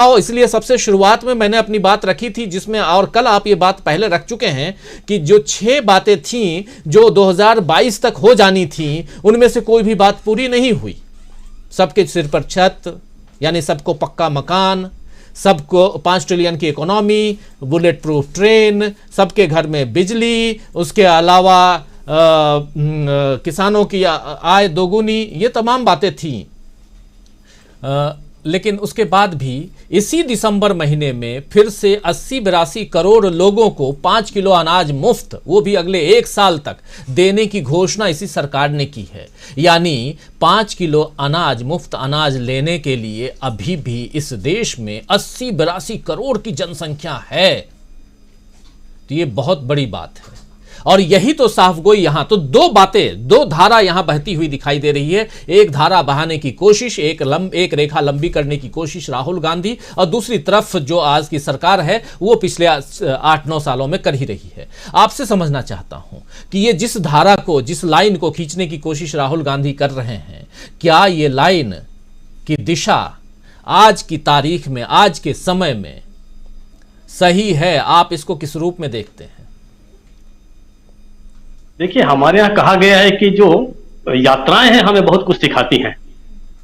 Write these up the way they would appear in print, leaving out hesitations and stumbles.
इसलिए सबसे शुरुआत में मैंने अपनी बात रखी थी, जिसमें और कल आप ये बात पहले रख चुके हैं कि जो 6 बातें थीं जो 2022 तक हो जानी थीं, उनमें से कोई भी बात पूरी नहीं हुई। सबके सिर पर छत, यानी सबको पक्का मकान, सबको 5 ट्रिलियन की इकोनॉमी, बुलेट प्रूफ ट्रेन, सबके घर में बिजली, उसके अलावा किसानों की आय दोगुनी, ये तमाम बातें थीं। लेकिन उसके बाद भी इसी दिसंबर महीने में फिर से 80-82 करोड़ लोगों को 5 किलो अनाज मुफ्त, वो भी अगले 1 साल तक देने की घोषणा इसी सरकार ने की है। यानी 5 किलो अनाज, मुफ्त अनाज लेने के लिए अभी भी इस देश में 80-82 करोड़ की जनसंख्या है। तो ये बहुत बड़ी बात है। और यही तो साफगोई यहां तो 2 बातें, 2 धारा यहां बहती हुई दिखाई दे रही है। एक धारा बहाने की कोशिश, एक रेखा लंबी करने की कोशिश राहुल गांधी, और दूसरी तरफ जो आज की सरकार है वो पिछले 8-9 सालों में कर ही रही है। आपसे समझना चाहता हूं कि ये जिस धारा को, जिस लाइन को खींचने की कोशिश राहुल गांधी कर रहे हैं, क्या ये लाइन की दिशा आज की तारीख में, आज के समय में सही है? आप इसको किस रूप में देखते हैं? देखिए, हमारे यहाँ कहा गया है कि जो यात्राएं हैं हमें बहुत कुछ सिखाती हैं।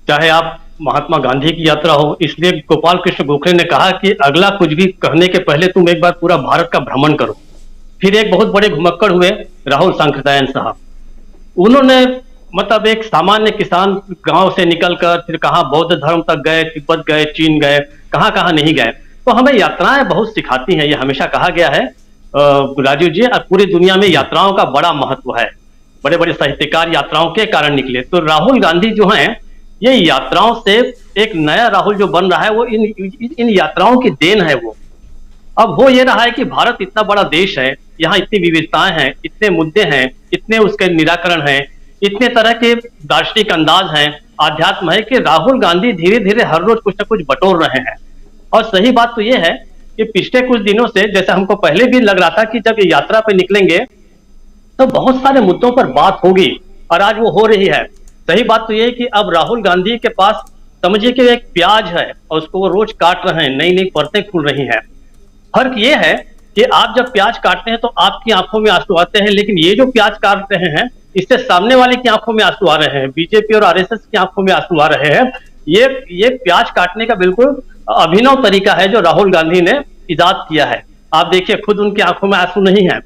चाहे आप महात्मा गांधी की यात्रा हो, इसलिए गोपाल कृष्ण गोखले ने कहा कि अगला कुछ भी कहने के पहले तुम एक बार पूरा भारत का भ्रमण करो। फिर एक बहुत बड़े घुमक्कड़ हुए राहुल सांकृत्यायन साहब। उन्होंने मतलब एक सामान्य किसान गांव से निकलकर फिर कहाँ बौद्ध धर्म तक गए, तिब्बत गए, चीन गए, कहाँ कहाँ नहीं गए। तो हमें यात्राएं बहुत सिखाती हैं, ये हमेशा कहा गया है राजीव जी। पूरी दुनिया में यात्राओं का बड़ा महत्व है। बड़े बड़े साहित्यकार यात्राओं के कारण निकले। तो राहुल गांधी जो हैं, ये यात्राओं से एक नया राहुल जो बन रहा है, वो इन यात्राओं की देन है। वो अब हो ये रहा है कि भारत इतना बड़ा देश है, यहाँ इतनी विविधताएं हैं, इतने मुद्दे हैं, इतने उसके निराकरण हैं, इतने तरह के दार्शनिक अंदाज हैं, आध्यात्म है, कि राहुल गांधी धीरे धीरे हर रोज कुछ ना कुछ बटोर रहे हैं। और सही बात तो ये है कि पिछले कुछ दिनों से, जैसे हमको पहले भी लग रहा था कि जब ये यात्रा पे निकलेंगे तो बहुत सारे मुद्दों पर बात होगी, और आज वो हो रही है। सही बात तो ये है कि अब राहुल गांधी के पास समझिए कि एक प्याज है और उसको वो रोज काट रहे हैं, नई नई परतें खुल रही हैं। फर्क ये है कि आप जब प्याज काटते हैं तो आपकी आंखों में आंसू आते हैं, लेकिन ये जो प्याज काट रहे हैं इससे सामने वाले की आंखों में आंसू आ रहे हैं, बीजेपी और आरएसएस की आंखों में आंसू आ रहे हैं। ये प्याज काटने का बिल्कुल अभिनव तरीका है जो राहुल गांधी ने इजाद किया है। आप देखिए, खुद उनकी आंखों में आंसू नहीं है।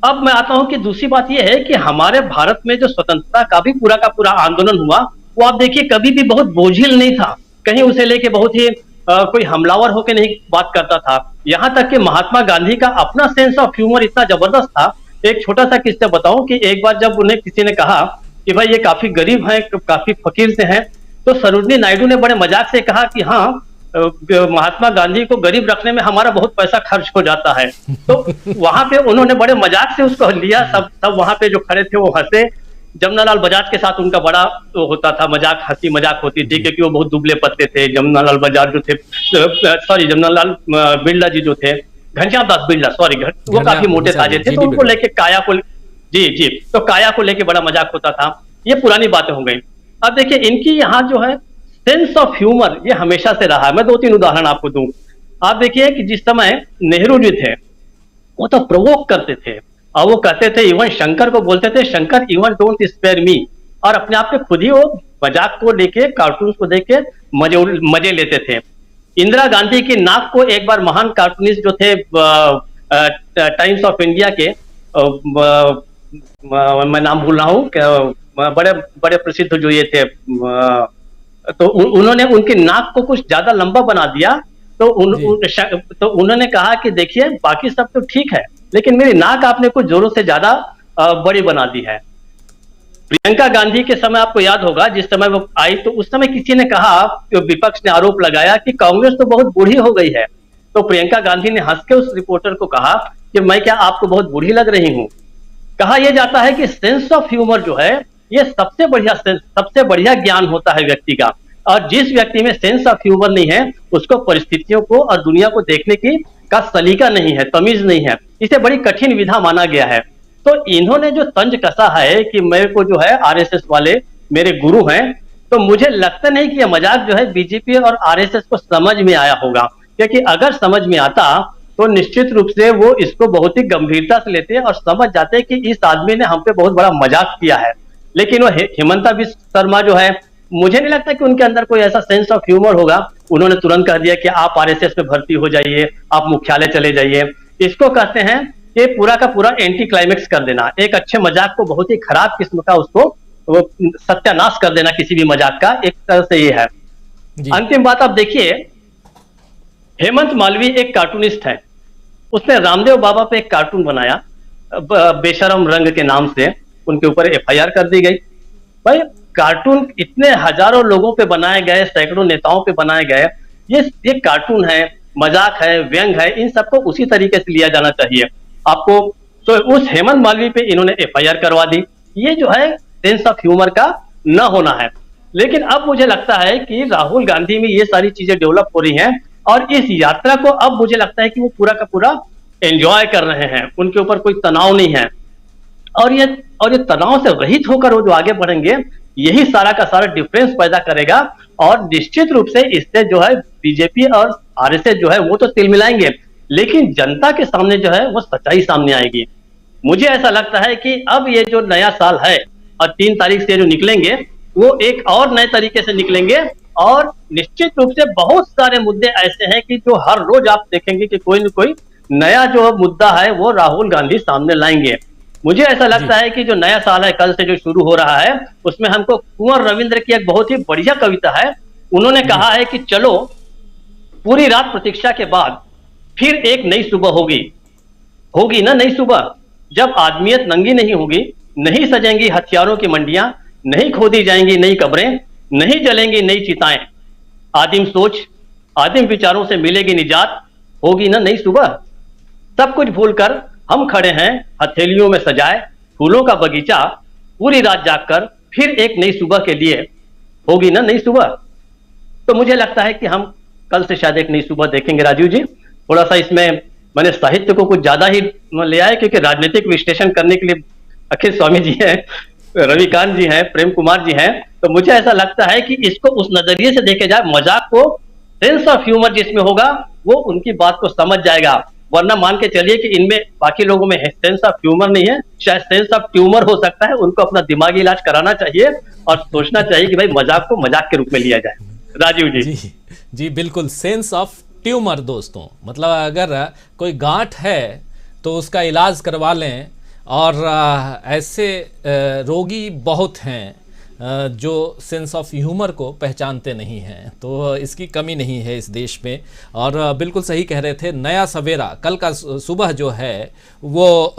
अब मैं आता हूं कि दूसरी बात यह है कि हमारे भारत में जो स्वतंत्रता का भी पूरा आंदोलन हुआ, वो आप देखिए कभी भी बहुत बोझिल नहीं था। कहीं उसे लेके बहुत ही कोई हमलावर होकर नहीं बात करता था। यहां तक कि महात्मा गांधी का अपना सेंस ऑफ ह्यूमर इतना जबरदस्त था। एक छोटा सा किस्सा बताऊं कि एक बार जब उन्हें किसी ने कहा कि भाई ये काफी गरीब हैं, काफी फकीर से हैं, तो सरोजिनी नायडू ने बड़े मजाक से कहा कि हाँ, महात्मा गांधी को गरीब रखने में हमारा बहुत पैसा खर्च हो जाता है। तो वहां पे उन्होंने बड़े मजाक से उसको लिया। सब वहां पे जो खड़े थे वो हंसे। जमनालाल बजाज के साथ उनका बड़ा होता था मजाक, हंसी मजाक होती थी, क्योंकि वो बहुत दुबले पत्ते थे। जमनालाल बजाज जो थे, सॉरी जमनालाल बिरला जी जो थे, घनश्याम दास बिरला, सॉरी, वो काफी मोटे ताजे थे, तो उनको लेके काया को, जी, तो काया को लेके बड़ा मजाक होता था। ये पुरानी बातें हो गई। अब देखिए, इनकी यहाँ जो है सेंस ऑफ ह्यूमर ये हमेशा से रहा है। मैं 2-3 उदाहरण आपको दूं। आप देखिए कि जिस समय नेहरू जी थे, वो तो प्रोवोक करते थे, और वो कहते थे, इवन शंकर को बोलते थे, Shankar even don't spare me, और अपने आप पे खुद ही वो मजाक को लेके, कार्टून को देख के मजे लेते थे। इंदिरा गांधी की नाक को एक बार महान कार्टूनिस्ट जो थे टाइम्स ऑफ इंडिया के, मैं नाम भूल रहा हूँ, बड़े बड़े प्रसिद्ध जो ये थे, तो उन्होंने उनकी नाक को कुछ ज्यादा लंबा बना दिया। तो उन्होंने कहा कि देखिए, बाकी सब तो ठीक है, लेकिन मेरी नाक आपने कुछ जोरों से ज्यादा बड़ी बना दी है। प्रियंका गांधी के समय आपको याद होगा, जिस समय वो आई तो उस समय किसी ने कहा, विपक्ष ने आरोप लगाया कि कांग्रेस तो बहुत बूढ़ी हो गई है। तो प्रियंका गांधी ने हंस के उस रिपोर्टर को कहा कि मैं क्या आपको बहुत बूढ़ी लग रही हूं। कहा यह जाता है कि सेंस ऑफ ह्यूमर जो है, ये सबसे बढ़िया ज्ञान होता है व्यक्ति का। और जिस व्यक्ति में सेंस ऑफ ह्यूमर नहीं है, उसको परिस्थितियों को और दुनिया को देखने का सलीका नहीं है, तमीज नहीं है। इसे बड़ी कठिन विधा माना गया है। तो इन्होंने जो तंज कसा है कि मेरे को जो है आरएसएस वाले मेरे गुरु हैं, तो मुझे लगता नहीं कि यह मजाक जो है बीजेपी और आरएसएस को समझ में आया होगा, क्योंकि अगर समझ में आता तो निश्चित रूप से वो इसको बहुत ही गंभीरता से लेते हैं और समझ जाते हैं कि इस आदमी ने हम पे बहुत बड़ा मजाक किया है। लेकिन वो हिमंता बिस्वा शर्मा जो है, मुझे नहीं लगता कि उनके अंदर कोई ऐसा सेंस ऑफ ह्यूमर होगा। उन्होंने तुरंत कह दिया कि आप आरएसएस में भर्ती हो जाइए, आप मुख्यालय चले जाइए। इसको कहते हैं कि पूरा का पूरा एंटी क्लाइमेक्स कर देना, एक अच्छे मजाक को बहुत ही खराब किस्म का उसको वो सत्यानाश कर देना किसी भी मजाक का, एक तरह से ये है। अंतिम बात आप देखिए, हेमंत मालवीय एक कार्टूनिस्ट है, उसने रामदेव बाबा पे एक कार्टून बनाया बेशरम रंग के नाम से, उनके ऊपर एफआईआर कर दी गई। भाई कार्टून इतने हजारों लोगों पे बनाए गए, सैकड़ों नेताओं पे बनाए गए, ये कार्टून है, मजाक है, व्यंग है, इन सबको उसी तरीके से लिया जाना चाहिए आपको। तो उस हेमंत मालवीय पे इन्होंने एफआईआर करवा दी। ये जो है सेंस ऑफ ह्यूमर का न होना है। लेकिन अब मुझे लगता है कि राहुल गांधी में ये सारी चीजें डेवलप हो रही हैं और इस यात्रा को अब मुझे लगता है कि वो पूरा का पूरा एंजॉय कर रहे हैं, उनके ऊपर कोई तनाव नहीं है। और ये तनाव से रहित होकर वो जो आगे बढ़ेंगे, यही सारा का सारा डिफरेंस पैदा करेगा। और निश्चित रूप से इससे जो है बीजेपी और आरएसएस जो है वो तो तिल मिलाएंगे, लेकिन जनता के सामने जो है वो सच्चाई सामने आएगी। मुझे ऐसा लगता है कि अब ये जो नया साल है और 3 तारीख से जो निकलेंगे, वो एक और नए तरीके से निकलेंगे। और निश्चित रूप से बहुत सारे मुद्दे ऐसे हैं कि जो हर रोज आप देखेंगे कि कोई न कोई नया जो मुद्दा है वो राहुल गांधी सामने लाएंगे। मुझे ऐसा लगता है कि जो नया साल है कल से जो शुरू हो रहा है, उसमें हमको कुंवर रविंद्र की एक बहुत ही बढ़िया कविता है। उन्होंने कहा है कि चलो पूरी रात प्रतीक्षा के बाद फिर एक नई सुबह होगी, होगी ना नई सुबह, जब आदमियत नंगी नहीं होगी, नहीं सजेंगी हथियारों की मंडियां, नहीं खोदी जाएंगी नई कब्रें, नहीं जलेंगी नई चिताएं, आदिम सोच आदिम विचारों से मिलेगी निजात, होगी ना नई सुबह। सब कुछ भूलकर हम खड़े हैं हथेलियों में सजाए फूलों का बगीचा, पूरी रात जागकर फिर एक नई सुबह के लिए, होगी ना नई सुबह। तो मुझे लगता है कि हम कल से शायद एक नई सुबह देखेंगे। राजीव जी, थोड़ा सा इसमें मैंने साहित्य को कुछ ज्यादा ही ले आया, क्योंकि राजनीतिक विश्लेषण करने के लिए अखिल स्वामी जी हैं, रविकांत जी हैं, प्रेम कुमार जी हैं। तो मुझे ऐसा लगता है कि इसको उस नजरिए से देखे जाए, मजाक को सेंस ऑफ ह्यूमर जिसमें होगा वो उनकी बात को समझ जाएगा। वरना मान के चलिए कि इनमें बाकी लोगों में सेंस ऑफ ह्यूमर नहीं है, शायद सेंस ऑफ ट्यूमर हो सकता है। उनको अपना दिमागी इलाज कराना चाहिए और सोचना चाहिए कि भाई मजाक को मजाक के रूप में लिया जाए। राजीव जी जी बिल्कुल, सेंस ऑफ ट्यूमर दोस्तों, मतलब अगर कोई गांठ है तो उसका इलाज करवा लें। और ऐसे रोगी बहुत हैं जो सेंस ऑफ ह्यूमर को पहचानते नहीं हैं, तो इसकी कमी नहीं है इस देश में। और बिल्कुल सही कह रहे थे, नया सवेरा कल का सुबह जो है वो